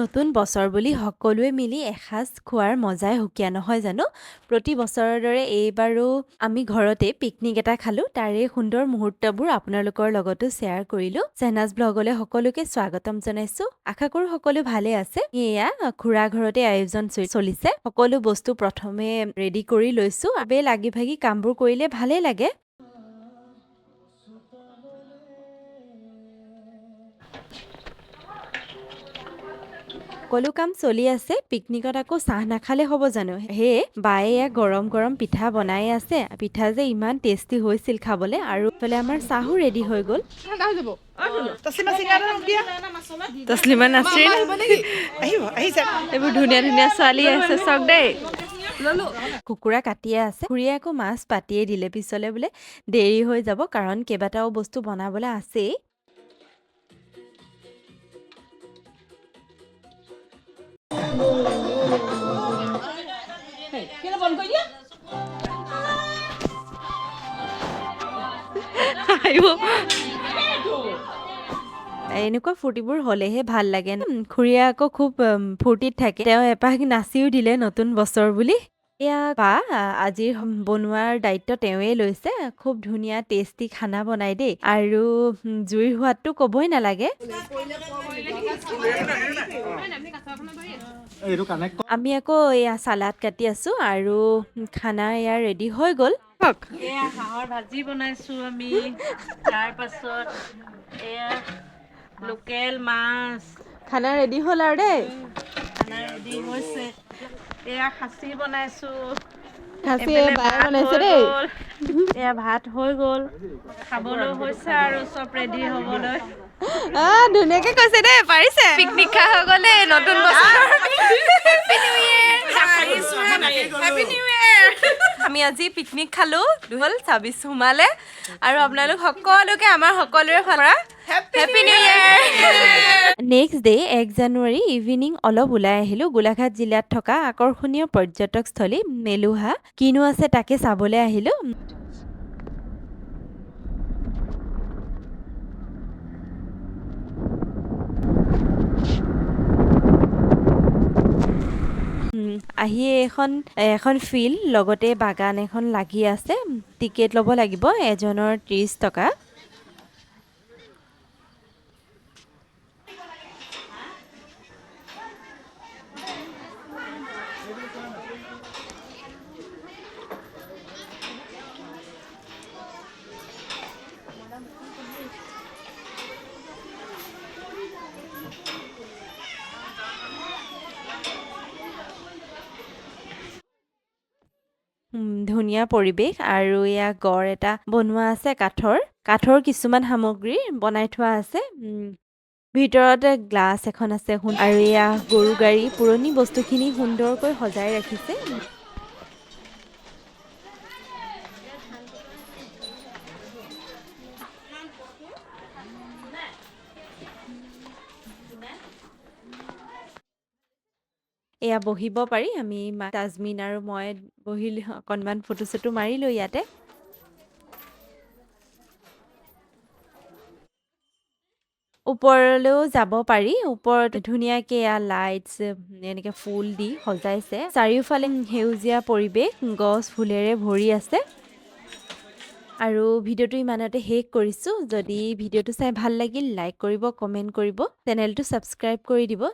নতুন বছৰ বুলি সকলোৱে মিলি এসাঁজ খোৱাৰ মজাই সুকীয়া নহয় জানো? প্ৰতি বছৰৰ দৰে এইবাৰো আমি ঘৰতে পিকনিক এটা খালোঁ। তাৰে সুন্দৰ মুহূৰ্তবোৰ আপোনালোকৰ লগতো শ্বেয়াৰ কৰিলোঁ। চেহনাজ ব্লগলৈ সকলোকে স্বাগতম জনাইছোঁ। আশা কৰোঁ সকলো ভালে আছে। এয়া খুৰা ঘৰতে আয়োজন চলিছে। সকলো বস্তু প্ৰথমে ৰেডি কৰি লৈছোঁ। আবে লাগি ভাগি কামবোৰ কৰিলে ভালেই লাগে। সকলো কাম চলি আছে। পিকনিকত আকৌ চাহ নাখালে হ'ব জানো? সেয়ে বায়ে এয়া গৰম গৰম পিঠা বনাই আছে। পিঠা যে ইমান টেষ্টি হৈছিল খাবলৈ, আৰু ইফালে আমাৰ চাহো ৰেডি হৈ গ'ল। তছলিমা নাছৰিন, এইবোৰ ধুনীয়া ধুনীয়া ছোৱালী আছে, চাওক দেই। কুকুৰা কাটিয়ে আছে। খুৰীয়ে আকৌ মাছ পাতিয়ে দিলে। পিছলে বোলে দেৰি হৈ যাব, কাৰণ কেইবাটাও বস্তু বনাবলৈ আছেই। এনেকুৱা ফূৰ্তিবোৰ হ'লেহে ভাল লাগে। খুৰীয়ে আকৌ খুব ফূৰ্তিত থাকে। তেওঁ এপাক নাচিও দিলে নতুন বছৰ বুলি। এয়া বা আজিৰ বনোৱাৰ দায়িত্ব তেওঁৱে লৈছে। খুব ধুনীয়া টেষ্টি খানা বনাই দেই, আৰু জুইৰ সোৱাদটো ক'বই নালাগে। আমি আকৌ এয়া চালাড কাটি আছো, আৰু খানা এয়া ৰেডি হৈ গ'ল। এয়া হাঁহৰ ভাজি বনাইছো আমি, তাৰ পাছত এয়া লোকেল মাছ। খানা ৰেডি হ'ল আৰু দেই। খানা ৰেডি হৈছে। এয়া খাচী বনাইছো। খাচী এফালে বায়ে ভাত বনাইছে হৈ দেই। গ'ল। এয়া ভাত হৈ গ'ল, খাবলৈ হৈছে আৰু চব ৰেডি হ'বলৈ। ধুনীয়াকে কৈছে দেই, পাৰিছে। পিকনিক খা হৈ গ'ল দেই, নতুন বছৰ। Happy new year. Happy new year. আমি আজি পিকনিক খালো, 2026 সোমালে, আৰু আপোনালোক সকলোকে আমাৰ সকলোৰে ফালৰ পৰা happy new year. Next day 1 জানুৱাৰী ইভিনিং অলপ ওলাই আহিলো। গোলাঘাট জিলাত থকা আকৰ্ষণীয় পৰ্যটকস্থলী মেলুহা কিনো আছে তাকে চাবলৈ আহিলো। আহি এখন ফিল্ড, লগতে বাগান এখন লাগি আছে। টিকেট ল'ব লাগিব, এজনৰ 30 টকা। ধুনীয়া পৰিৱেশ, আৰু এয়া গড় এটা বনোৱা আছে কাঠৰ কিছুমান সামগ্ৰী বনাই থোৱা আছে। ভিতৰতে গ্লাছ এখন আছে, আৰু এয়া গৰু গাড়ী, পুৰণি বস্তুখিনি সুন্দৰকৈ সজাই ৰাখিছে। এয়া বহিব পাৰি। আমি তাজমিন আৰু মই বহিলো, অকণমান ফটো চটো মাৰিলো ইয়াতে। ওপৰলৈও যাব পাৰি। ওপৰত ধুনীয়াকে এয়া লাইটছ, এনেকে ফুল দি সজাইছে। চাৰিওফালে সেউজীয়া পৰিৱেশ, গছ ফুলেৰে ভৰি আছে। আৰু ভিডিঅ'টো ইমানতে শেষ কৰিছোঁ। যদি ভিডিঅ'টো চাই ভাল লাগিল, লাইক কৰিব, কমেণ্ট কৰিব, চেনেলটো ছাবস্ক্ৰাইব কৰি দিব।